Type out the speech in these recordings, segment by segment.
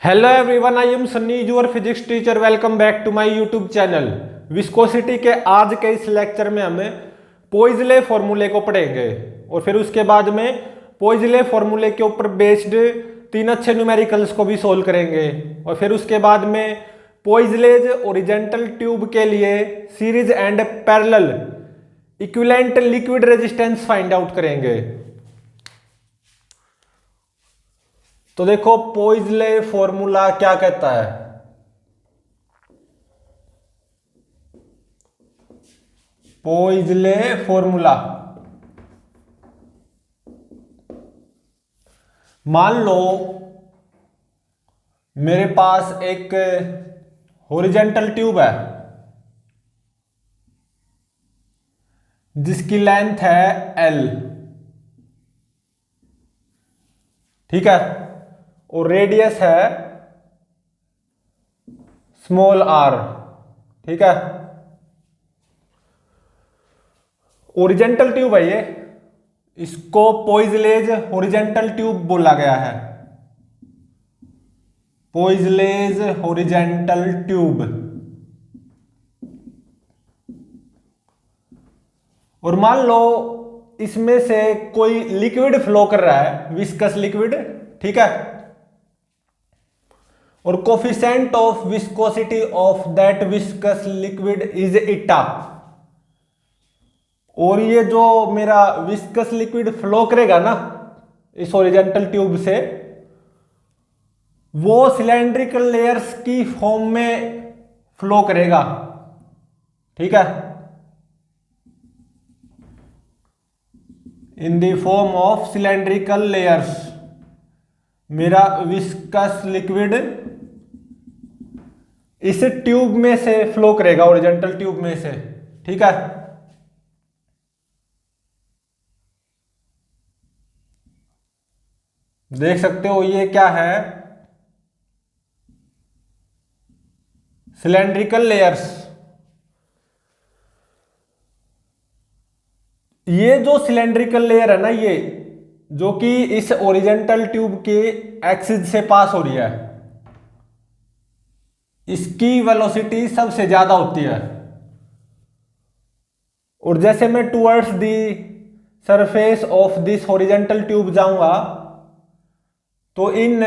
Hello everyone, I am Sunny your physics teacher. Welcome back to my YouTube channel. Viscosity के आज के इस lecture में हमें पोइजले फॉर्मूले को पढ़ेंगे और फिर उसके बाद में पोइजले फॉर्मूले के ऊपर बेस्ड तीन अच्छे न्यूमेरिकल्स को भी सोल्व करेंगे और फिर उसके बाद में पोइजलेज ओरिजेंटल ट्यूब के लिए series and parallel equivalent liquid resistance find out करेंगे। तो देखो पोइजले फॉर्मूला क्या कहता है। पोइजले फॉर्मूला, मान लो मेरे पास एक हॉरिजॉन्टल ट्यूब है जिसकी लेंथ है L, ठीक है, और रेडियस है स्मॉल r, ठीक है। ओरिजेंटल ट्यूब है ये, इसको पोइजलेज हॉरिजॉन्टल ट्यूब बोला गया है। पोइजलेज हॉरिजॉन्टल ट्यूब। और मान लो इसमें से कोई लिक्विड फ्लो कर रहा है, विस्कस लिक्विड, ठीक है, और coefficient of viscosity of that viscous liquid is इटा। और ये जो मेरा विस्कस लिक्विड फ्लो करेगा ना इस हॉरिजॉन्टल ट्यूब से, वो सिलेंड्रिकल लेयर्स की फॉर्म में फ्लो करेगा, ठीक है, in the form of cylindrical layers. मेरा विस्कस लिक्विड इस ट्यूब में से फ्लो करेगा, हॉरिजॉन्टल ट्यूब में से, ठीक है। देख सकते हो ये क्या है, सिलेंड्रिकल लेयर्स। ये जो सिलेंड्रिकल लेयर है ना, ये जो कि इस हॉरिजॉन्टल ट्यूब के एक्सिस से पास हो रही है, इसकी वेलोसिटी सबसे ज्यादा होती है। और जैसे मैं towards the surface of this horizontal tube जाऊंगा तो इन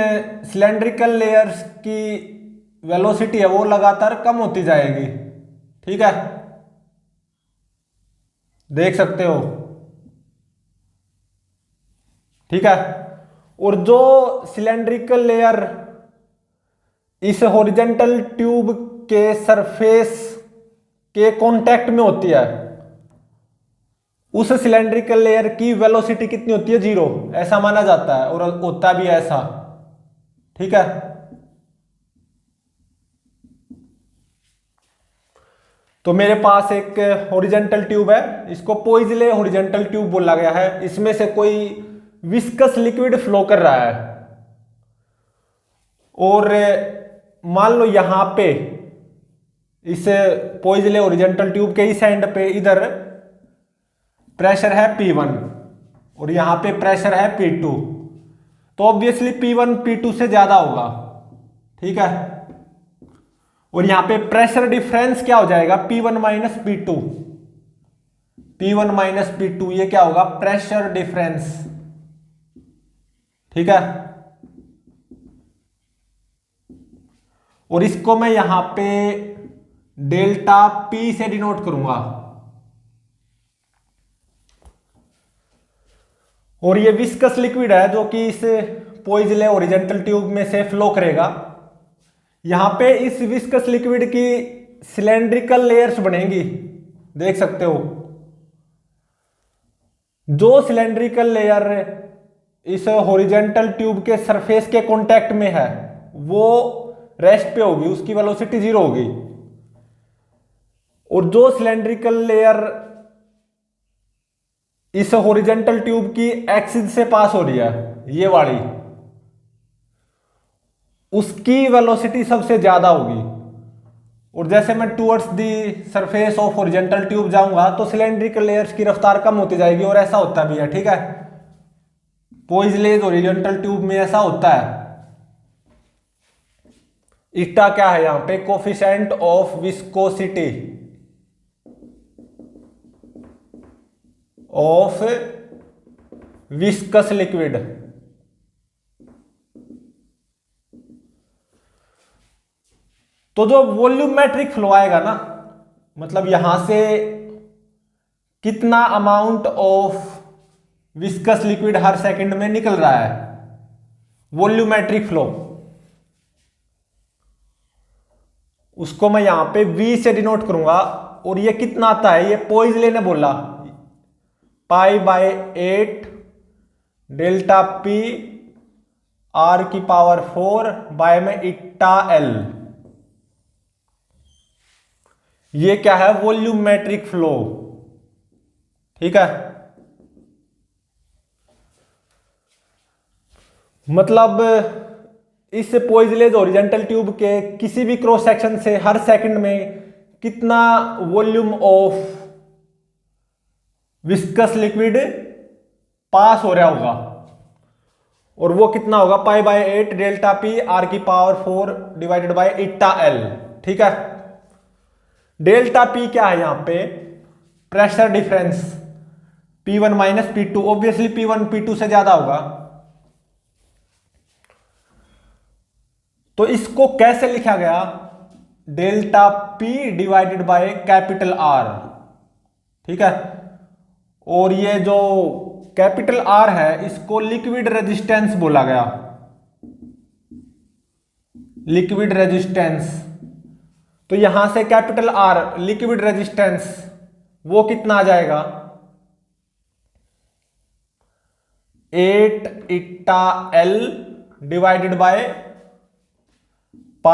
सिलेंड्रिकल लेयर्स की वेलोसिटी है वो लगातार कम होती जाएगी, ठीक है, देख सकते हो, ठीक है। और जो सिलेंड्रिकल लेयर इस हॉरिजॉन्टल ट्यूब के सरफेस के कांटेक्ट में होती है, उस सिलेंड्रिकल लेयर की वेलोसिटी कितनी होती है? 0, ऐसा माना जाता है और होता भी ऐसा, ठीक है। तो मेरे पास एक हॉरिजॉन्टल ट्यूब है, इसको पोइजले हॉरिजॉन्टल ट्यूब बोला गया है। इसमें से कोई विस्कस लिक्विड फ्लो कर रहा है और मान लो यहां पे इस पोइजले हॉरिजॉन्टल ट्यूब के इस एंड पे इधर प्रेशर है P1 और यहां पे प्रेशर है P2, तो ऑब्वियसली P1 P2 से ज्यादा होगा, ठीक है। और यहां पे प्रेशर डिफरेंस क्या हो जाएगा? P1 minus P2। P1 minus P2 ये क्या होगा? प्रेशर डिफरेंस, ठीक है। और इसको मैं यहां पे डेल्टा P से डिनोट करूंगा। और ये विस्कस लिक्विड है जो कि इस पोइजले हॉरिजॉन्टल ट्यूब में से फ्लो करेगा। यहां पे इस विस्कस लिक्विड की सिलेंड्रिकल लेयर्स बनेंगी, देख सकते हो। जो सिलेंड्रिकल लेयर इस हॉरिजॉन्टल ट्यूब के सरफेस के कांटेक्ट में है वो रेस्ट पे होगी, उसकी वेलोसिटी 0 होगी। और जो सिलेंड्रिकल लेयर इस हॉरिजॉन्टल ट्यूब की एक्सिस से पास हो रही है, ये वाली, उसकी वेलोसिटी सबसे ज्यादा होगी। और जैसे मैं towards the surface of horizontal tube जाऊंगा तो सिलेंड्रिकल लेयर्स की रफ्तार कम होती जाएगी, और ऐसा होता भी है, ठीक है। पोइजलेज हॉरिजॉन्टल ट्यूब में ऐसा होता है। ईटा क्या है यहां पे, coefficient of viscosity of viscous liquid. तो जो वॉल्यूमेट्रिक फ्लो आएगा ना, मतलब यहां से कितना amount of viscous liquid her second में निकल रहा है, वॉल्यूमेट्रिक फ्लो, उसको मैं यहां पे V से डिनोट करूंगा। और ये कितना आता है, ये पोइजले ने बोला π/8 डेल्टा P r⁴ बाय में इट्टा L। ये क्या है, वॉल्यूमेट्रिक फ्लो। ठीक है, मतलब इस पोइजलेज हॉरिजॉन्टल ट्यूब के किसी भी क्रॉस सेक्शन से हर सेकंड में कितना volume of viscous liquid pass हो रहा होगा, और वो कितना होगा, π/8 delta P r⁴ divided by eta L। ठीक है, डेल्टा P क्या है यहां पे, pressure difference P1 - P2, obviously P1 P2 से ज्यादा होगा। तो इसको कैसे लिखा गया, delta P divided by capital R। ठीक है, और ये जो कैपिटल R है इसको लिक्विड रेजिस्टेंस बोला गया, लिक्विड रेजिस्टेंस। तो यहां से कैपिटल R लिक्विड रेजिस्टेंस वो कितना आ जाएगा, 8 इट्टा L डिवाइडेड बाय π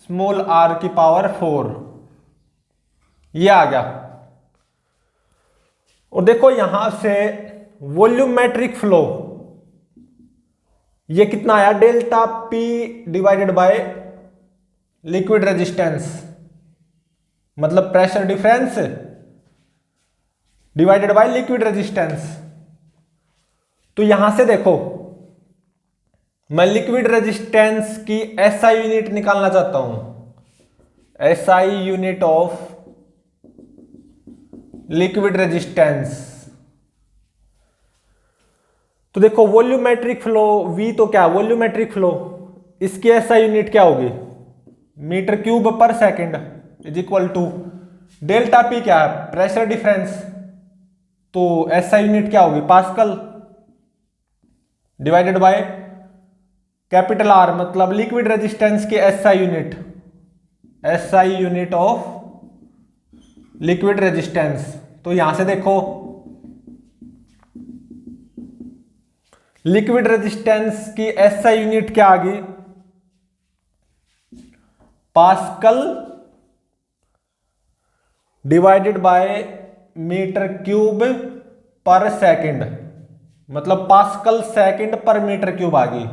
r⁴। ये आ गया। और देखो यहां से वॉल्यूमेट्रिक फ्लो ये कितना आया, delta P divided by liquid resistance, मतलब pressure difference divided by liquid resistance. तो यहां से देखो मैं लिक्विड रेजिस्टेंस की SI यूनिट निकालना चाहता हूं, SI unit of liquid resistance. तो देखो वॉल्यूमेट्रिक फ्लो V तो क्या, वॉल्यूमेट्रिक फ्लो, इसकी SI यूनिट क्या होगी, मीटर क्यूब पर second is equal to delta P क्या है, प्रेशर डिफरेंस, तो SI यूनिट क्या होगी, pascal divided by capital R, मतलब लिक्विड रेजिस्टेंस की SI unit, SI unit of liquid resistance. तो यहां से देखो लिक्विड रेजिस्टेंस की SI यूनिट क्या आ गई, pascal divided by metre cube पर सेकंड, मतलब पास्कल सेकंड पर मीटर क्यूब आ गई।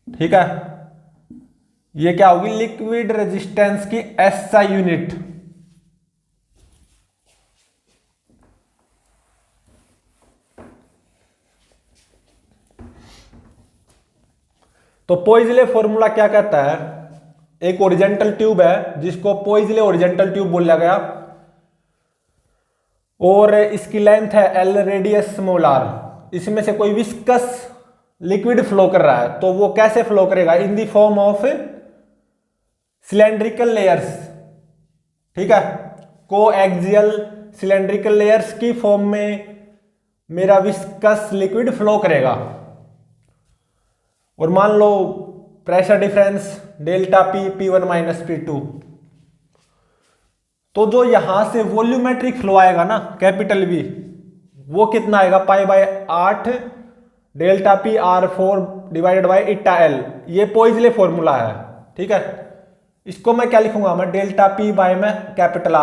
ठीक है, ये क्या होगी, लिक्विड रेजिस्टेंस की SI यूनिट। तो पोइजले फॉर्मूला क्या कहता है, एक ओरिजेंटल ट्यूब है जिसको पोइजले ओरिजेंटल ट्यूब बोला गया, और इसकी लेंथ है L, रेडियस r। इसमें से कोई विस्कस लिक्विड फ्लो कर रहा है, तो वो कैसे फ्लो करेगा, in the form of cylindrical layers. ठीक है, कोएक्सियल सिलेंड्रिकल लेयर्स की फॉर्म में मेरा विस्कस लिक्विड फ्लो करेगा। और मान लो pressure difference delta P P1 - P2, तो जो यहां से वॉल्यूमेट्रिक फ्लो आएगा ना, कैपिटल V, वो कितना आएगा, π/8 delta P r⁴ divided by eta L। ये पोइजले फॉर्मूला है। ठीक है, इसको मैं क्या लिखूंगा, मैं डेल्टा P बाय में कैपिटल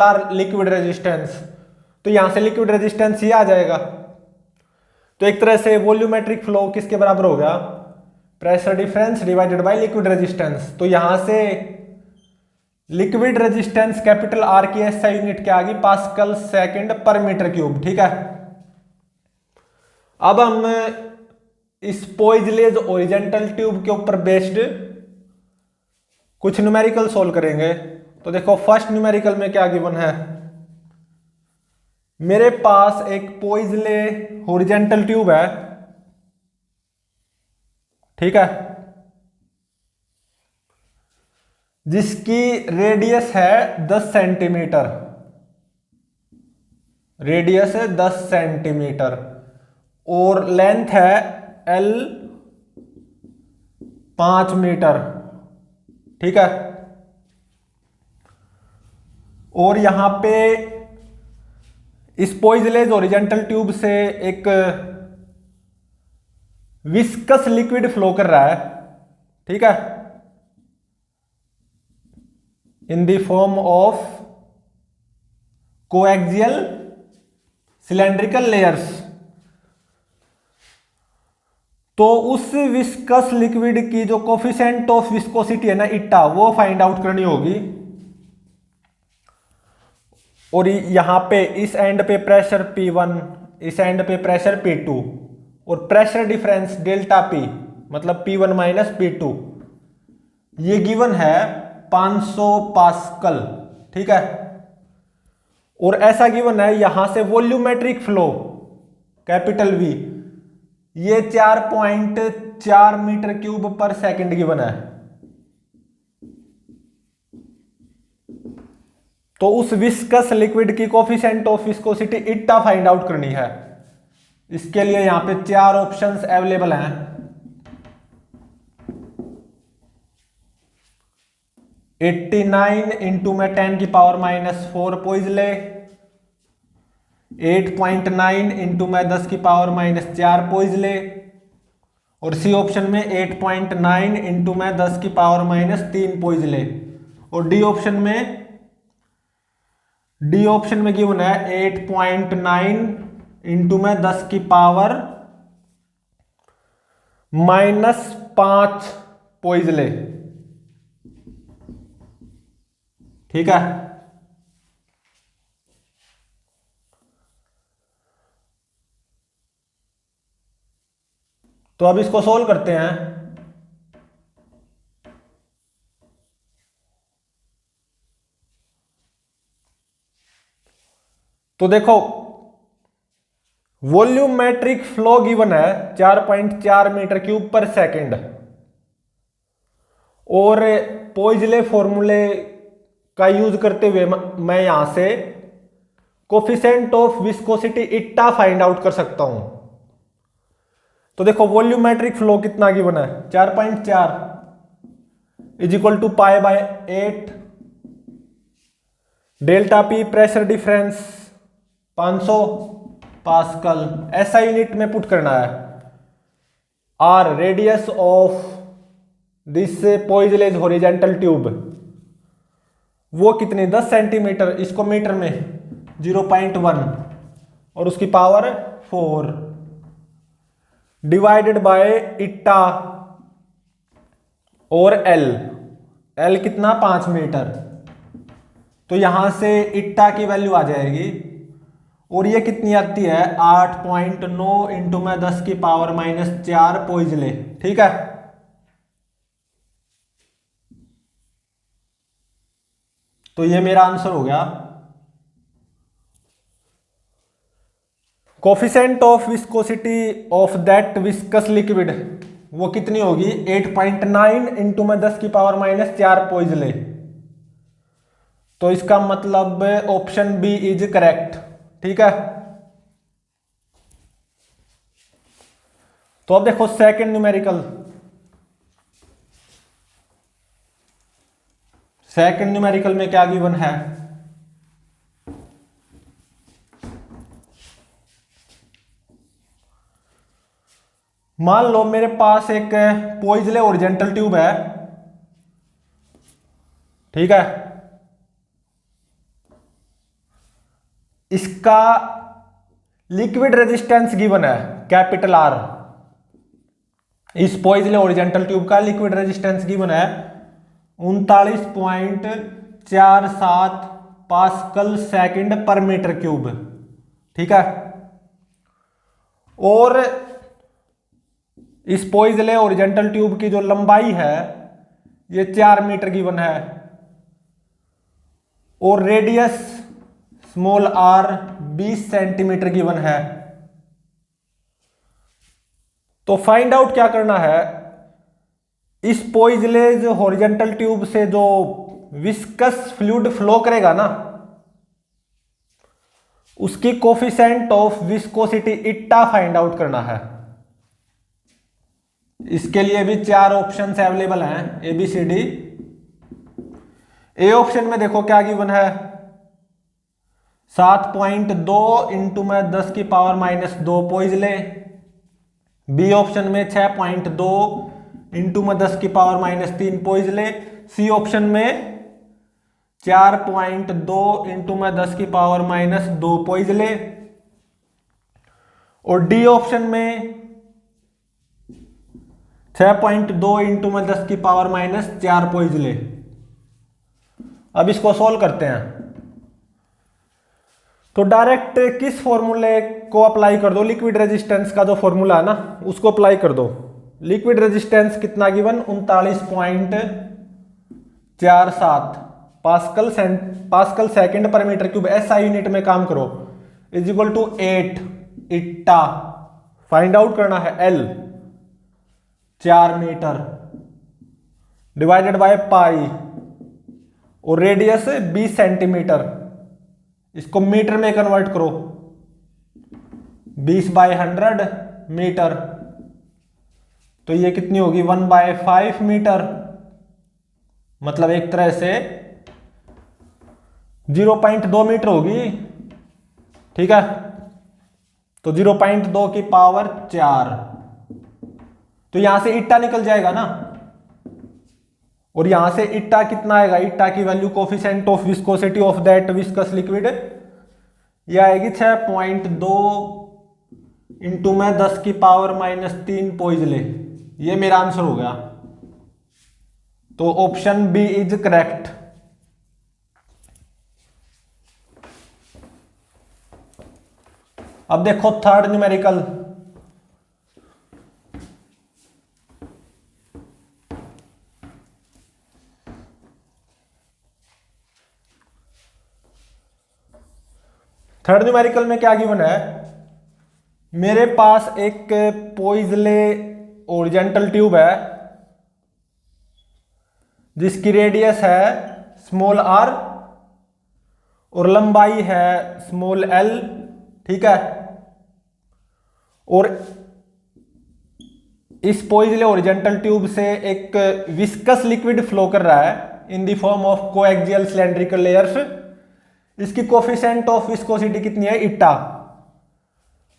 R लिक्विड रेजिस्टेंस, तो यहां से लिक्विड रेजिस्टेंस ये आ जाएगा। तो एक तरह से वॉल्यूमेट्रिक फ्लो किसके बराबर हो गया, pressure difference divided by liquid resistance. तो यहां से लिक्विड रेजिस्टेंस कैपिटल R की SI यूनिट क्या आ गई, पास्कल सेकंड पर मीटर क्यूब। ठीक है, अब हम इस पोइजलेज ओरिजेंटल ट्यूब के ऊपर बेस्ड कुछ न्यूमेरिकल सोल्व करेंगे। तो देखो फर्स्ट न्यूमेरिकल में क्या गिवन है, मेरे पास एक पोइजले हॉरिजॉन्टल ट्यूब है, ठीक है, जिसकी रेडियस है 10 सेंटीमीटर, रेडियस है 10 सेंटीमीटर और लेंथ है L 5 मीटर, ठीक है। और यहां पे इस पोइजलेज ओरिजेंटल ट्यूब से एक विस्कस लिक्विड फ्लो कर रहा है, ठीक है, in the form of coaxial cylindrical layers. तो उस विस्कस लिक्विड की जो कोफिशिएंट ऑफ विस्कोसिटी है ना इटा, वो फाइंड आउट करनी होगी। और यहां पे इस एंड पे प्रेशर P1, इस एंड पे प्रेशर P2 और प्रेशर डिफरेंस डेल्टा P मतलब P1 माइनस P2 ये गिवन है 500 पास्कल, ठीक है। और ऐसा गिवन है यहां से वॉल्यूमेट्रिक फ्लो कैपिटल V ये 4.4 मीटर क्यूब पर सेकंड गिवन है। तो उस विस्कस लिक्विड की कोफिशिएंट ऑफ विस्कोसिटी इटा फाइंड आउट करनी है। इसके लिए यहां पे 4 ऑप्शंस अवेलेबल हैं। 89 इंटू में 10 की पावर -4 पोइजले, 8.9 इंटू में 10 की पावर -4 पोइजले और सी ऑप्शन में 8.9 इंटू में 10 की पावर -3 पोइजले और डी ऑप्शन में गिवन है 8.9 इंटू में 10 की पावर -5 पोइजले, ठीक है। तो अब इसको सोल्व करते हैं। तो देखो वॉल्यूमेट्रिक फ्लो गिवन है 4.4 मीटर क्यूब पर सेकंड और पोइजले फॉर्मूले का यूज करते हुए मैं यहां से कोफिशिएंट ऑफ विस्कोसिटी इटा फाइंड आउट कर सकता हूं। तो देखो वॉल्यूमेट्रिक फ्लो कितना गिवन है 4.4 is equal to π/8 delta P pressure difference 500 pascal, ऐसा यूनिट में पुट करना है। R radius of this Poiseuille horizontal tube वो कितनी 10 सेंटीमीटर, इसको मीटर में 0.1 और उसकी पावर 4 डिवाइडेड बाय इट्टा और L कितना 5 मीटर। तो यहां से इट्टा की वैल्यू आ जाएगी और ये कितनी आती है 8.9 इंटू में 10 की पावर -4 पोइजले, ठीक है। तो ये मेरा आंसर हो गया। Coefficient of viscosity of that viscous liquid वो कितनी होगी 8.9 इंटू में 10 की पावर -4 पोइजले। तो इसका मतलब ऑप्शन बी इज करेक्ट, ठीक है। तो अब देखो सेकंड न्यूमेरिकल। सेकंड न्यूमेरिकल में क्या गिवन है, मान लो मेरे पास एक पोइजले ओरिजेंटल ट्यूब है, ठीक है। इसका लिक्विड रेजिस्टेंस गिवन है कैपिटल R। इस पोइजले ओरिजेंटल ट्यूब का लिक्विड रेजिस्टेंस गिवन है 39.47 पास्कल सेकंड पर मीटर क्यूब, ठीक है। और इस पोइजले ओरिजेंटल ट्यूब की जो लंबाई है ये 4 मीटर गिवन है और radius small r 20 centimetre given है। तो फाइंड आउट क्या करना है, इस पोइजलेज हॉरिजॉन्टल ट्यूब से जो विस्कस फ्लूइड फ्लो करेगा ना, उसकी coefficient of viscosity eta find out करना है। इसके लिए भी 4 ऑप्शंस अवेलेबल हैं, A B C D. A option में देखो क्या गिवन है, 7.2 इंटू में 10 की पावर -2 पोइजले। बी ऑप्शन में 6.2 इंटू में 10 की पावर -3 पोइजले। सी ऑप्शन में 4.2 इंटू में 10 की पावर -2 पोइजले। और डी ऑप्शन में 6.2 इंटू में 10 की पावर -4 पोइजले। अब इसको सॉल्व करते हैं। तो डायरेक्ट किस फॉर्मूले को अप्लाई कर दो, लिक्विड रेजिस्टेंस का जो फॉर्मूला है ना उसको अप्लाई कर दो। लिक्विड रेजिस्टेंस कितना गिवन, 39.47 पास्कल सेकंड पर मीटर क्यूब, एसआई यूनिट में काम करो, is equal to 8 eta. Find out करना है L 4 metre divided by pi और रेडियस 20 सेंटीमीटर। इसको मीटर में कन्वर्ट करो, 20/100 मीटर। तो ये कितनी होगी, 1/5 मीटर, मतलब एक तरह से 0.2 मीटर होगी। ठीक है, तो 0.2 की पावर 4। तो यहां से इट्टा निकल जाएगा ना, और यहां से इट्टा कितना आएगा, इट्टा की value coefficient of viscosity of that viscous liquid ये आएगी 6.2 इंटू में 10 की पावर -3 पोइजले। ये मेरा आंसर हो गया। तो ऑप्शन बी इज करेक्ट। अब देखो थर्ड न्यूमेरिकल। थर्ड न्यूमेरिकल में क्या गिवन है, मेरे पास एक पोइजले ओरिजेंटल ट्यूब है जिसकी रेडियस है स्मॉल आर और लंबाई है स्मॉल एल। ठीक है, और इस पोइजले ओरिजेंटल ट्यूब से एक विस्कस लिक्विड फ्लो कर रहा है in the form of coaxial cylindrical layers. इसकी कोफिशिएंट ऑफ विस्कोसिटी कितनी है, इट्टा।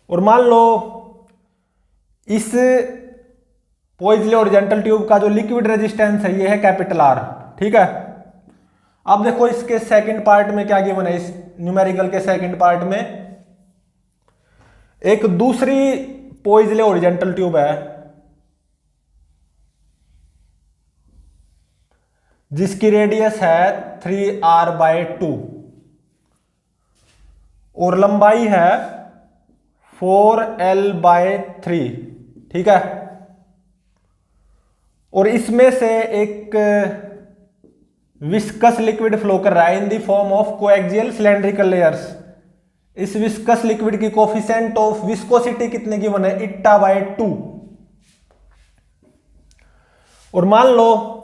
और मान लो इस पोइजले ओरिजेंटल ट्यूब का जो लिक्विड रेजिस्टेंस है ये है कैपिटल आर। ठीक है, अब देखो इसके सेकंड पार्ट में क्या गिवन है, इस न्यूमेरिकल के सेकंड पार्ट में एक दूसरी पोइजले ओरिजेंटल ट्यूब है जिसकी रेडियस है 3r/2 और लंबाई है 4l/3। ठीक है, और इसमें से एक विस्कस लिक्विड फ्लो कर रहा है in the form of coaxial cylindrical layers. इस विस्कस लिक्विड की कोफिशिएंट ऑफ विस्कोसिटी कितने की गिवन है, इट्टा/2। और मान लो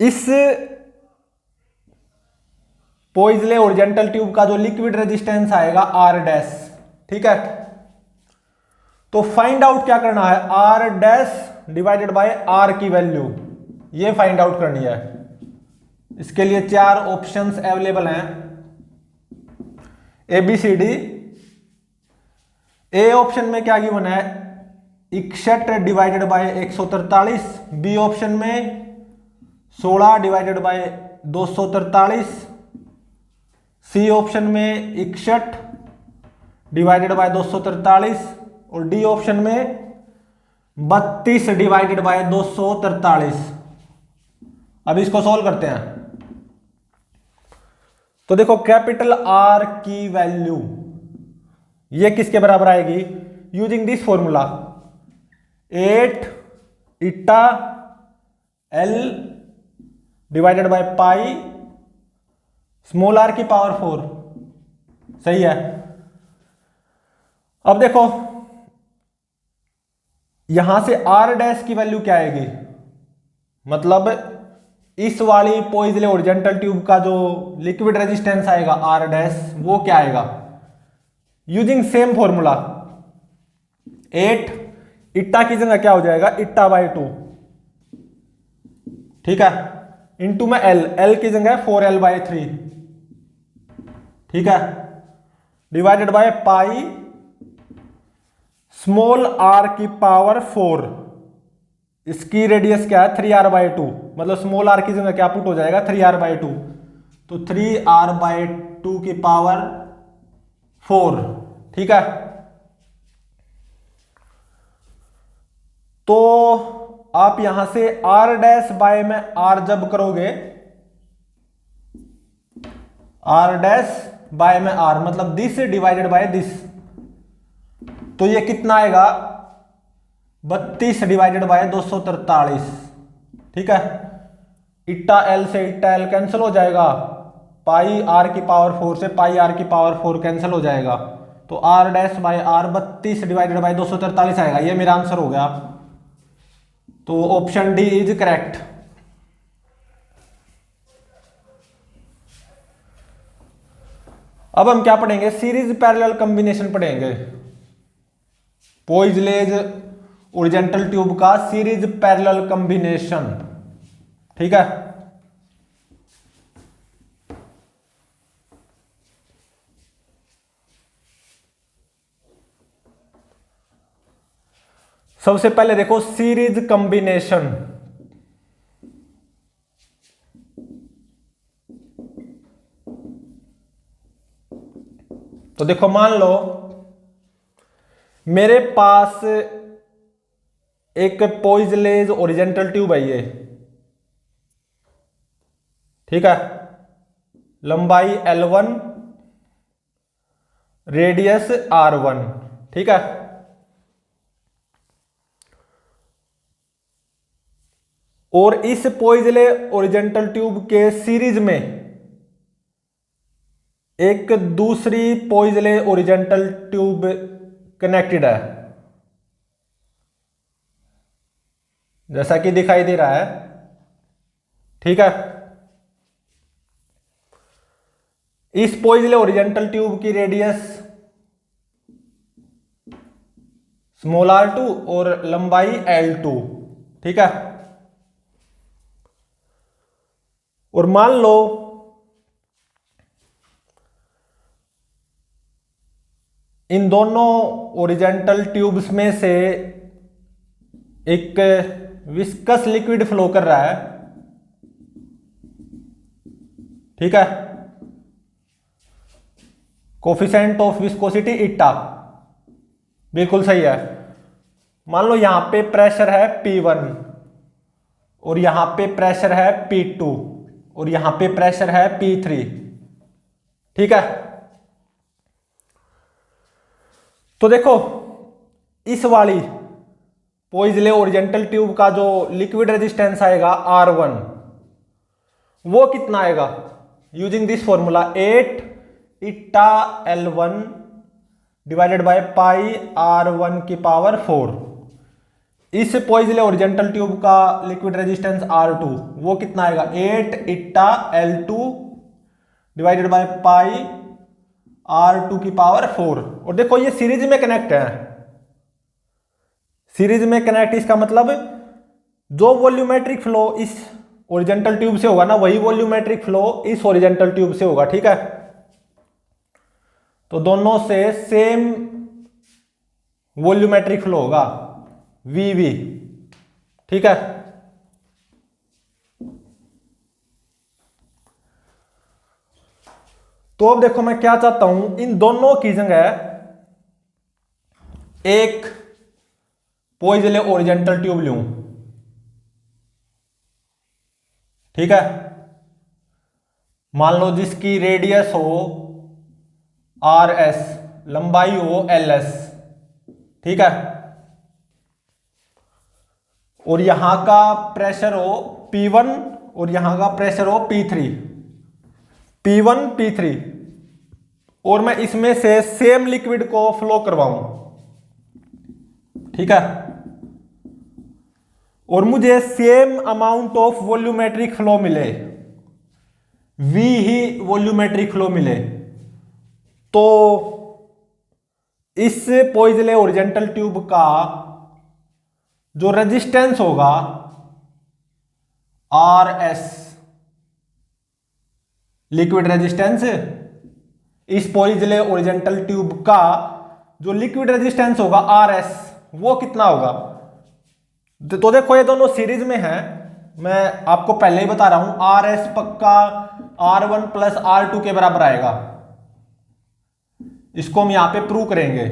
इस पोइजले ओरिजेंटल ट्यूब का जो लिक्विड रेजिस्टेंस आएगा R'। ठीक है, तो फाइंड आउट क्या करना है, R' डिवाइडेड बाय R की वैल्यू ये फाइंड आउट करनी है। इसके लिए 4 ऑप्शंस अवेलेबल हैं, A B C D. A option में क्या गिवन है, 61 डिवाइडेड बाय 143। बी ऑप्शन में 16 डिवाइडेड बाय 243। सी ऑप्शन में 61 डिवाइडेड बाय 243 और डी ऑप्शन में 32 डिवाइडेड बाय 243। अब इसको सॉल्व करते हैं। तो देखो कैपिटल आर की वैल्यू ये किसके बराबर आएगी, using this formula 8 eta L divided by pi small r की पावर 4। सही है। अब देखो यहां से आर डैश की वैल्यू क्या आएगी, मतलब इस वाली पोइजले ओरिजेंटल ट्यूब का जो लिक्विड रेजिस्टेंस आएगा आर डैश, वो क्या आएगा, यूजिंग सेम फॉर्मूला 8 इट्टा की जगह क्या हो जाएगा, इट्टा बाय 2, ठीक है, इंटू में एल की जगह 4L बाय 3, ठीक है, divided by pi small r की पावर 4, इसकी रेडियस क्या है 3R बाय 2, मतलब स्मॉल आर की जगह क्या पुट हो जाएगा 3R बाय 2, तो 3R बाय 2 की पावर 4, ठीक है। तो आप यहां से R डैश बाय में R जब करोगे, R डैश बाय में R मतलब दिस डिवाइडेड बाय दिस, तो ये कितना आएगा 32 डिवाइडेड बाय 243, ठीक है। इट्टा एल से इट्टा एल कैंसिल हो जाएगा, पाई आर की पावर 4 से पाई आर की पावर 4 कैंसिल हो जाएगा, तो R dash by R 32 divided by 243 आएगा। ये मेरा आंसर हो गया, तो ऑप्शन डी इज करेक्ट। अब हम क्या पढ़ेंगे, सीरीज पैरेलल कॉम्बिनेशन पढ़ेंगे, पोइजलेज ओरिजेंटल ट्यूब का सीरीज पैरेलल कॉम्बिनेशन, ठीक है। सबसे पहले देखो सीरीज कॉम्बिनेशन, तो देखो मान लो मेरे पास एक पोइजलेज ओरिजेंटल ट्यूब है ये, ठीक है, लंबाई L1 रेडियस R1, ठीक है। और इस पोइजले ओरिजेंटल ट्यूब के सीरीज में एक दूसरी पोइजले ओरिजेंटल ट्यूब कनेक्टेड है, जैसा कि दिखाई दे रहा है, ठीक है। इस पोइजले ओरिजेंटल ट्यूब की रेडियस स्मॉल r2 और लंबाई L2, ठीक है। और मान लो इन दोनों ओरिजेंटल ट्यूब्स में से एक विस्कस लिक्विड फ्लो कर रहा है, ठीक है, कोफिशिएंट ऑफ विस्कोसिटी इट्टा, बिल्कुल सही है। मान लो यहां पे प्रेशर है P1 और यहां पे प्रेशर है P2 और यहां पे प्रेशर है P3, ठीक है। तो देखो इस वाली पोइजले ओरिजेंटल ट्यूब का जो लिक्विड रेजिस्टेंस आएगा R1, वो कितना आएगा, using this formula 8 इट्टा L1 divided by pi R1 की पावर 4। इस पोइजले ओरिजेंटल ट्यूब का लिक्विड रेजिस्टेंस R2, वो कितना आएगा 8 इट्टा L2 divided by pi R2 की पावर 4। और देखो ये सीरीज में कनेक्ट है, सीरीज में कनेक्ट, इसका मतलब जो वॉल्यूमेट्रिक फ्लो इस ओरिजेंटल ट्यूब से होगा ना, वही वॉल्यूमेट्रिक फ्लो इस ओरिजेंटल ट्यूब से होगा, ठीक है। तो दोनों से सेम वॉल्यूमेट्रिक फ्लो होगा VV, ठीक है। तो अब देखो मैं क्या चाहता हूं, इन दोनों की जगह एक पोइजले ओरिजेंटल ट्यूब लूं, ठीक है, मान लो जिसकी रेडियस हो RS, लंबाई हो LS, ठीक है। और यहां का प्रेशर हो P1 और यहां का प्रेशर हो P3, P1 P3, और मैं इसमें से सेम लिक्विड को फ्लो करवाऊं, ठीक है, और मुझे same amount of volumetric flow मिले, V ही वॉल्यूमेट्रिक फ्लो मिले, तो इस पोइजले ओरिजेंटल ट्यूब का जो रेजिस्टेंस होगा RS, लिक्विड रेजिस्टेंस, इस पोइजले ओरिजेंटल ट्यूब का जो लिक्विड रेजिस्टेंस होगा RS, वो कितना होगा। तो देखो ये दोनों सीरीज में है, मैं आपको पहले ही बता रहा हूं, RS पक्का R1 प्लस R2 के बराबर आएगा, इसको हम यहां पे प्रूव करेंगे,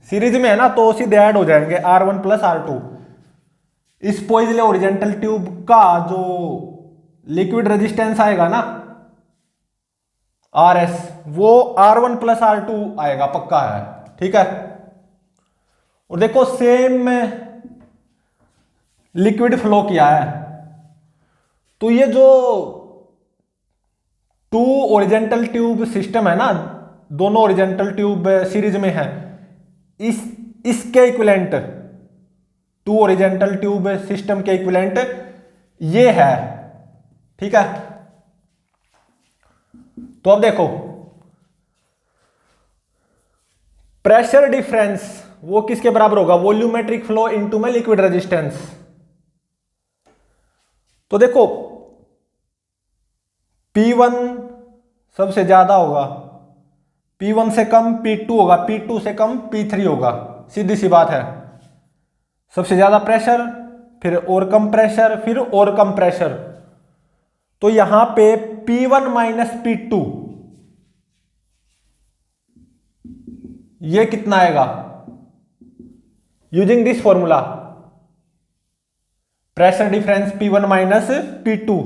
सीरीज में है ना तो सीधे ऐड हो जाएंगे R1 प्लस R2। इस पोइजले ओरिजेंटल ट्यूब का जो लिक्विड रेजिस्टेंस आएगा ना RS, वो R1 प्लस R2 आएगा, पक्का है, ठीक है। और देखो सेम लिक्विड फ्लो किया है, तो ये जो टू ओरिजेंटल ट्यूब सिस्टम है ना, दोनों ओरिजेंटल ट्यूब सीरीज में है, इसके equivalent, two horizontal tube system के इक्विवेलेंट ये है, ठीक है। तो अब देखो प्रेशर डिफरेंस वो किसके बराबर होगा, वॉल्यूमेट्रिक फ्लो इनटू में लिक्विड रेजिस्टेंस। तो देखो P1 सबसे ज्यादा होगा, P1 से कम P2 होगा, P2 से कम P3 होगा, सीधी सी बात है। सबसे ज्यादा प्रेशर, फिर और कम प्रेशर, फिर और कम प्रेशर, तो यहां पे P1 माइनस P2 ये कितना आएगा, using this formula, pressure difference P1 minus P2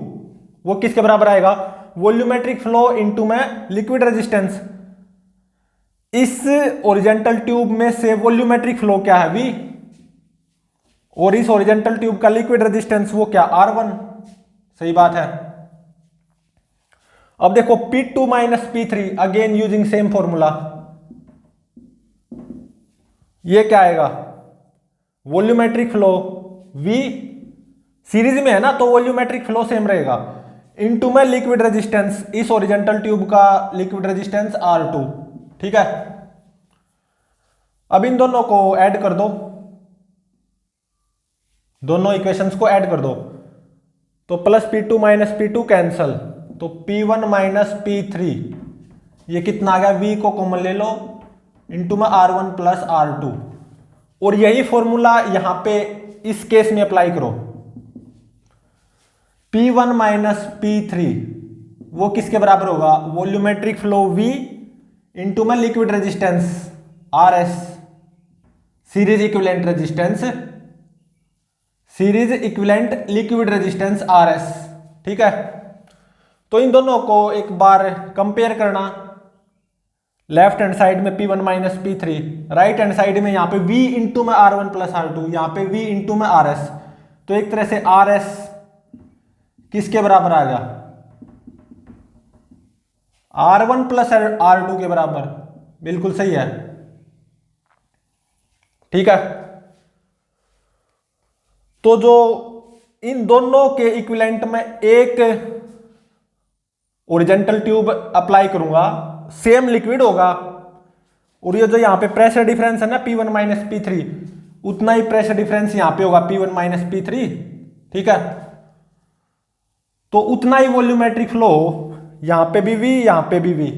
वो किसके बराबर आएगा, वॉल्यूमेट्रिक फ्लो इनटू में लिक्विड रेजिस्टेंस। इस ओरिजेंटल ट्यूब में से वॉल्यूमेट्रिक फ्लो क्या है V, और इस ओरिजेंटल ट्यूब का लिक्विड रेजिस्टेंस वो क्या R1, सही बात है। अब देखो P2 minus P3 again using same formula, ये क्या आएगा, वॉल्यूमेट्रिक फ्लो V, सीरीज में है ना तो वॉल्यूमेट्रिक फ्लो सेम रहेगा, इनटू में लिक्विड रेजिस्टेंस, इस ओरिजेंटल ट्यूब का लिक्विड रेजिस्टेंस R2, ठीक है। अब इन दोनों को ऐड कर दो, दोनों इक्वेशंस को ऐड कर दो, तो plus P2 minus P2 cancel, तो P1 माइनस P3 ये कितना आ गया, V को कॉमन ले लो, इनटू में R1 प्लस R2, और यही फॉर्मूला यहां पे इस केस में अप्लाई करो। P1 माइनस P3 वो किसके बराबर होगा, वॉल्यूमेट्रिक फ्लो V इनटू में liquid resistance RS, series equivalent resistance, series equivalent liquid resistance RS, ठीक है। तो इन दोनों को एक बार कंपेयर करना, लेफ्ट हैंड साइड में P1 minus P3, right hand side में यहां पे V इंटू में R1 प्लस R2, यहां पे V इंटू में RS, तो एक तरह से RS किसके बराबर आ गया, R1 प्लस R2 के बराबर, बिल्कुल सही है, ठीक है। तो जो इन दोनों के इक्विवेलेंट में एक ओरिजेंटल ट्यूब अप्लाई करूंगा, सेम लिक्विड होगा, और ये जो यहां पे प्रेशर डिफरेंस है ना P1 माइनस P3, उतना ही प्रेशर डिफरेंस यहां पे होगा P1 माइनस P3, ठीक है। तो उतना ही वॉल्यूमेट्रिक फ्लो, यहां पे भी V, यहां पे भी V।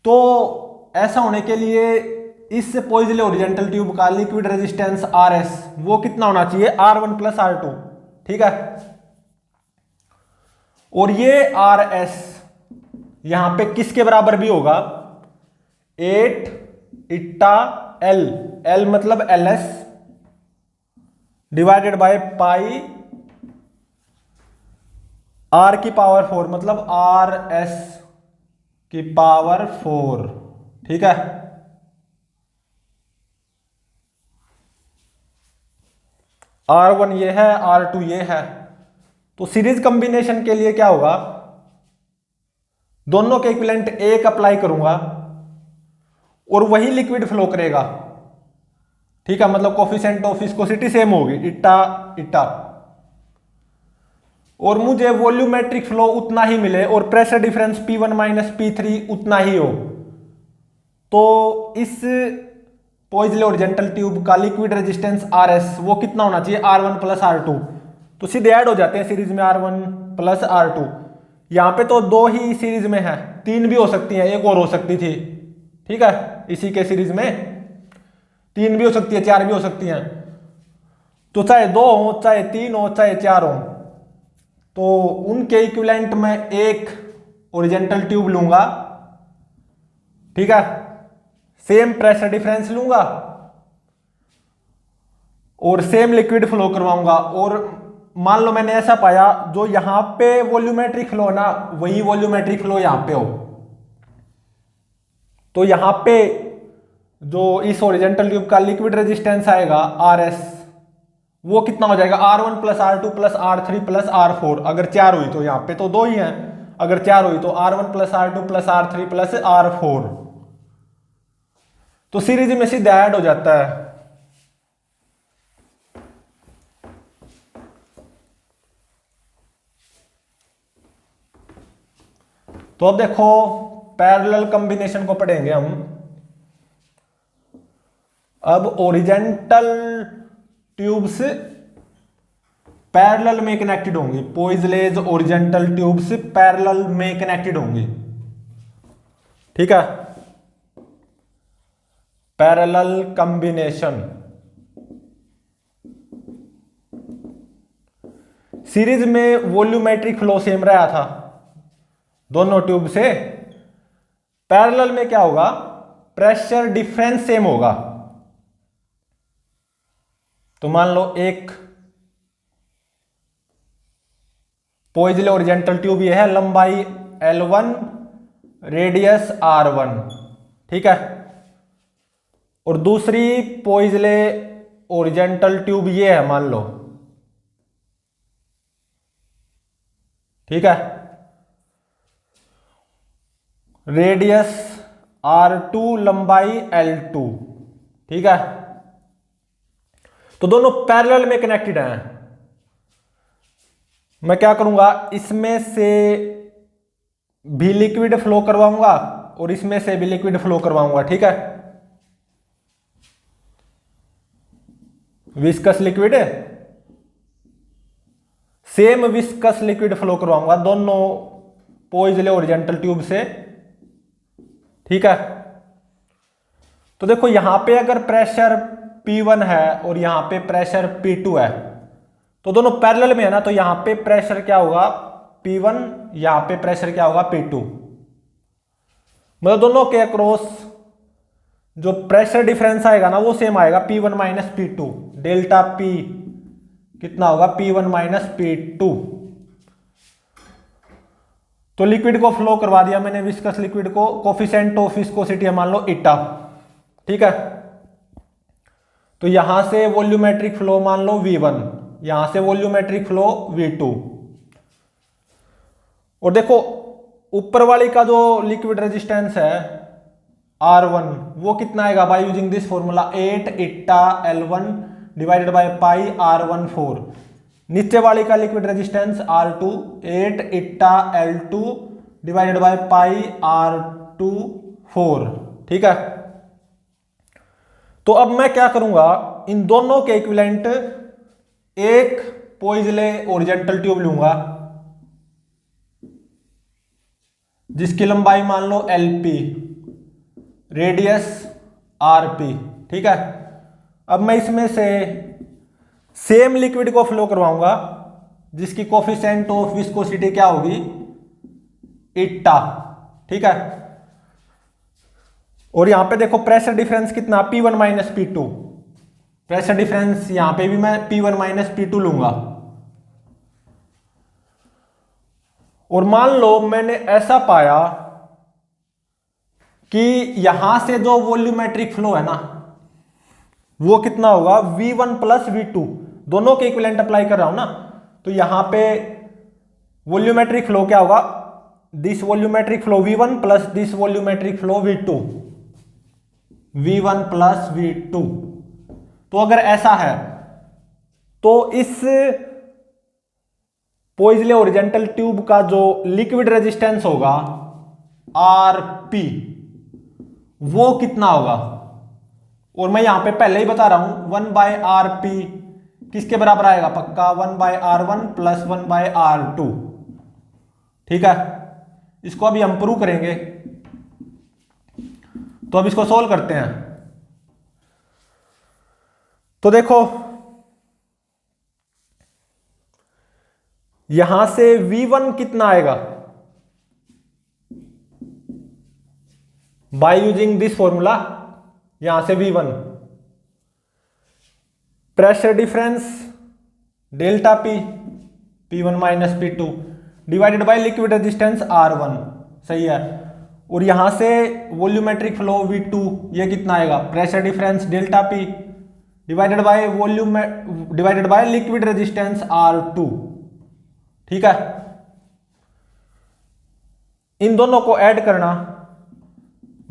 तो ऐसा होने के लिए इस पोइजले ओरिजेंटल ट्यूब का लिक्विड रेजिस्टेंस RS वो कितना होना चाहिए, R1 प्लस R2, ठीक है। और ये RS यहां पे किसके बराबर भी होगा, 8 इट्टा L, L मतलब LS divided by pi R की पावर 4 मतलब RS की पावर 4, ठीक है। R1 ये है, R2 ये है। तो सीरीज कॉम्बिनेशन के लिए क्या होगा, दोनों के इक्विवेलेंट एक अप्लाई करूंगा और वही लिक्विड फ्लो करेगा। ठीक है, मतलब कोफिशिएंट ऑफ विस्कोसिटी सेम होगी, इटा इटा, और मुझे वॉल्यूमेट्रिक फ्लो उतना ही मिले और pressure difference P1 minus P3 उतना ही हो, तो इस पोइजले ओरिजेंटल ट्यूब का लिक्विड रेजिस्टेंस RS वो कितना होना चाहिए, R1 प्लस R2। तो सीधे ऐड हो जाते हैं सीरीज में R1 प्लस R2। यहां पे तो दो ही सीरीज में है, तीन भी हो सकती है, एक और हो सकती थी। ठीक है, इसी के सीरीज में तीन भी हो सकती है, चार भी हो सकती हैं। तो चाहे दो हो, चाहे तीन हो, चाहे चार हो, तो उनके इक्विवेलेंट में एक ओरिजेंटल ट्यूब लूंगा। ठीक है, सेम प्रेशर डिफरेंस लूंगा और सेम लिक्विड फ्लो करवाऊंगा। और मान लो मैंने ऐसा पाया, जो यहां पे वॉल्यूमेट्रिक फ्लो ना, वही वॉल्यूमेट्रिक फ्लो यहां पे हो, तो यहां पे जो इस ओरिजेंटल ट्यूब का लिक्विड रेजिस्टेंस आएगा RS, वो कितना हो जाएगा, R1 plus R2 plus R3 plus R4। अगर चार हुई तो यहां पे तो दो ही हैं, अगर चार हुई तो R1 plus R2 plus R3 plus R4। तो सीरीज में सीधा ऐड हो जाता है। तो अब देखो पैरेलल कॉम्बिनेशन को पढ़ेंगे हम। अब ओरिजेंटल ट्यूब्स पैरेलल में कनेक्टेड होंगी, पोइजलेज ओरिजेंटल ट्यूब्स पैरेलल में कनेक्टेड होंगी। ठीक है, पैरेलल कॉम्बिनेशन। सीरीज में वॉल्यूमेट्रिक फ्लो सेम रहा था दोनों ट्यूब से, पैरेलल में क्या होगा, प्रेशर डिफरेंस सेम होगा। तो मान लो एक पोइजले ओरिजेंटल ट्यूब ये है, लंबाई L1, रेडियस R1। ठीक है, और दूसरी पोइजले ओरिजेंटल ट्यूब ये है, मान लो। ठीक है, रेडियस R2, लंबाई L2। ठीक है, तो दोनों पैरेलल में कनेक्टेड हैं। मैं क्या करूंगा, इसमें से भी लिक्विड फ्लो करवाऊंगा और इसमें से भी लिक्विड फ्लो करवाऊंगा। ठीक है, viscous liquid, same viscous liquid flow करवाऊंगा दोनों पोइजले ओरिजेंटल ट्यूब से। ठीक है, तो देखो यहां पे अगर प्रेशर P1 है और यहां पे प्रेशर P2 है, तो दोनों पैरेलल में है ना, तो यहां पे प्रेशर क्या होगा, P1, यहां पे प्रेशर क्या होगा, P2। मतलब दोनों के अक्रॉस जो प्रेशर डिफरेंस आएगा ना, वो सेम आएगा, P1 minus P2। Delta P कितना होगा, P1 माइनस P2। तो लिक्विड को फ्लो करवा दिया मैंने, विस्कस लिक्विड को, कोफिशिएंट ऑफ विस्कोसिटी मान लो इटा। ठीक है, तो यहां से वॉल्यूमेट्रिक फ्लो मान लो V1, यहां से वॉल्यूमेट्रिक फ्लो V2। और देखो ऊपर वाली का जो लिक्विड रेजिस्टेंस है R1, वो कितना आएगा, बाय यूजिंग दिस फॉर्मूला 8 इटा L1 divided by pi R14। नीचे वाली का लिक्विड रेजिस्टेंस R2, 8 इटा L2 divided by pi R24। ठीक है, तो अब मैं क्या करूंगा, इन दोनों के इक्विवेलेंट एक पोइजले ओरिजेंटल ट्यूब लूंगा जिसकी लंबाई मान लो LP, रेडियस RP। ठीक है, अब मैं इसमें से सेम लिक्विड को फ्लो करवाऊंगा जिसकी कोफिशिएंट ऑफ विस्कोसिटी क्या होगी, इटा। ठीक है, और यहां पे देखो प्रेशर डिफरेंस कितना, P1 minus P2। Pressure difference यहां पे भी मैं P1 माइनस P2 लूंगा। और मान लो मैंने ऐसा पाया कि यहां से जो वॉल्यूमेट्रिक फ्लो है ना, वो कितना होगा, V1 प्लस V2। दोनों के इक्विवेलेंट अप्लाई कर रहा हूं ना, तो यहां पे वॉल्यूमेट्रिक फ्लो क्या होगा, this volumetric flow V1 plus this volumetric flow V2, V1 plus V2। तो अगर ऐसा है तो इस पोइजले ओरिजेंटल ट्यूब का जो लिक्विड रेजिस्टेंस होगा Rp, वो कितना होगा। और मैं यहां पे पहले ही बता रहा हूं 1/Rp किसके बराबर आएगा, पक्का 1/R1 प्लस 1/R2। ठीक है, इसको अभी हम प्रूव करेंगे। तो अब इसको सोल्व करते हैं। तो देखो यहां से V1 कितना आएगा, बाय यूजिंग दिस फॉर्मूला, यहां से V1 pressure difference delta P, P1 minus P2 divided by liquid resistance R1, सही है। और यहां से वॉल्यूमेट्रिक फ्लो V2, ये कितना आएगा, pressure difference delta P divided by volume divided by liquid resistance R2। ठीक है, इन दोनों को ऐड करना,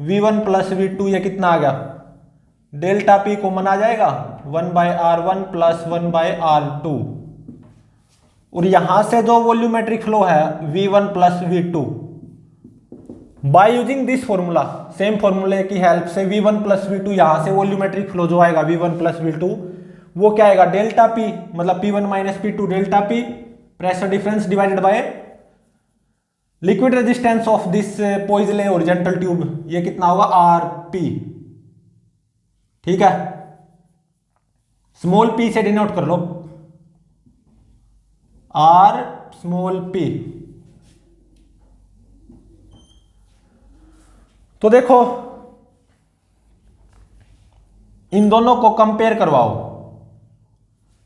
V1 प्लस V2 ये कितना आ गया, डेल्टा P कॉमन आ जाएगा 1/R1 प्लस 1/R2। और यहां से जो वॉल्यूमेट्रिक फ्लो है V1 plus V2, by using this formula, same फॉर्मूले की हेल्प से V1 प्लस V2, यहां से वॉल्यूमेट्रिक फ्लो जो आएगा V1 प्लस V2 वो क्या आएगा, डेल्टा P मतलब P1 minus P2 delta P pressure difference divided by liquid resistance of this Poiseuille horizontal tube, ये कितना होगा Rp। ठीक है, स्मॉल p से डिनोट कर लो, R स्मॉल p। तो देखो इन दोनों को कंपेयर करवाओ,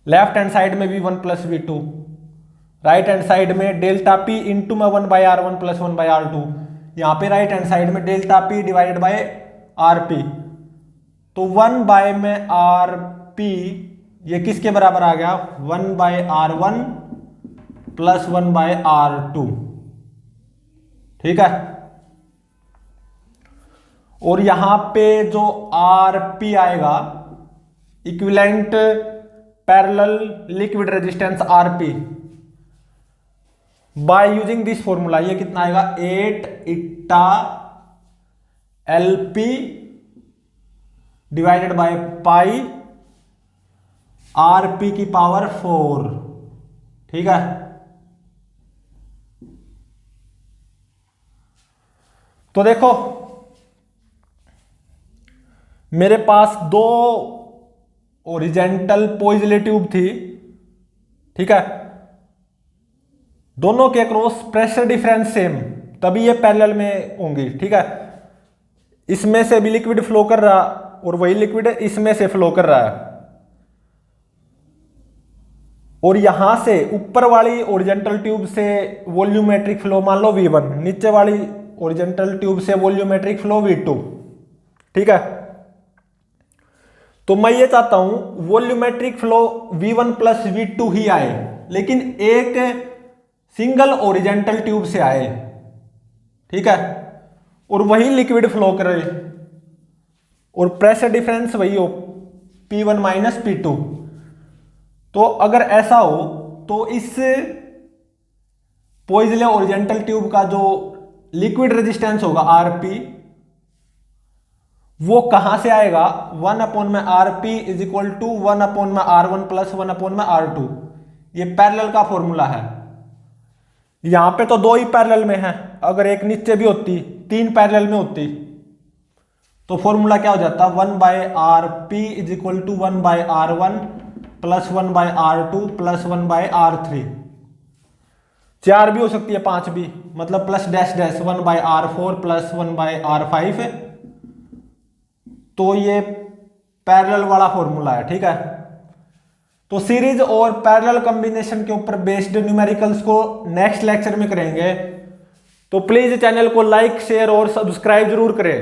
लेफ्ट हैंड साइड में V1 plus V2, right hand side में डेल्टा P इंटू में 1/R1 प्लस 1/R2, यहां पे राइट हैंड साइड में delta P divided bye Rp। तो 1 में Rp ये किसके बराबर आ गया, 1/R1 प्लस 1/R2। ठीक है, और यहां पे जो Rp आएगा equivalent parallel liquid resistance Rp, by using this formula ये कितना आएगा, 8 इट्टा LP divided by pi Rp की पावर 4। ठीक है, तो देखो मेरे पास दो ओरिजेंटल पोइजले ट्यूब थी। ठीक है, दोनों के अक्रॉस प्रेशर डिफरेंस सेम, तभी ये पैरेलल में होंगी। ठीक है, इसमें से भी लिक्विड फ्लो कर रहा और वही लिक्विड इसमें से फ्लो कर रहा है। और यहां से ऊपर वाली ओरिजेंटल ट्यूब से वॉल्यूमेट्रिक फ्लो मान लो V1, नीचे वाली ओरिजेंटल ट्यूब से वॉल्यूमेट्रिक फ्लो V2। ठीक है, तो मैं ये चाहता हूं volumetric flow V1 plus V2 ही आए, लेकिन एक सिंगल ओरिजेंटल ट्यूब से आए। ठीक है, और वही लिक्विड फ्लो करे और प्रेशर डिफरेंस वही हो P1 माइनस P2। तो अगर ऐसा हो तो इस पोइजले ओरिजेंटल ट्यूब का जो लिक्विड रेजिस्टेंस होगा Rp, वो कहां से आएगा, 1/Rp is equal to 1/R1 plus 1/R2। ये पैरेलल का फॉर्मूला है। यहां पे तो दो ही पैरेलल में है, अगर एक नीचे भी होती, 3 पैरेलल में होती, तो फॉर्मूला क्या हो जाता, 1/Rp is equal to 1/R1 plus 1/R2 plus 1/R3। 4 भी हो सकती है, 5 भी, मतलब plus dash dash 1/R4 plus 1/R5। तो ये पैरेलल वाला फॉर्मूला है। ठीक है, तो सीरीज और पैरेलल कॉम्बिनेशन के ऊपर बेस्ड न्यूमेरिकल्स को नेक्स्ट लेक्चर में करेंगे। तो प्लीज चैनल को लाइक, शेयर और सब्सक्राइब जरूर करें।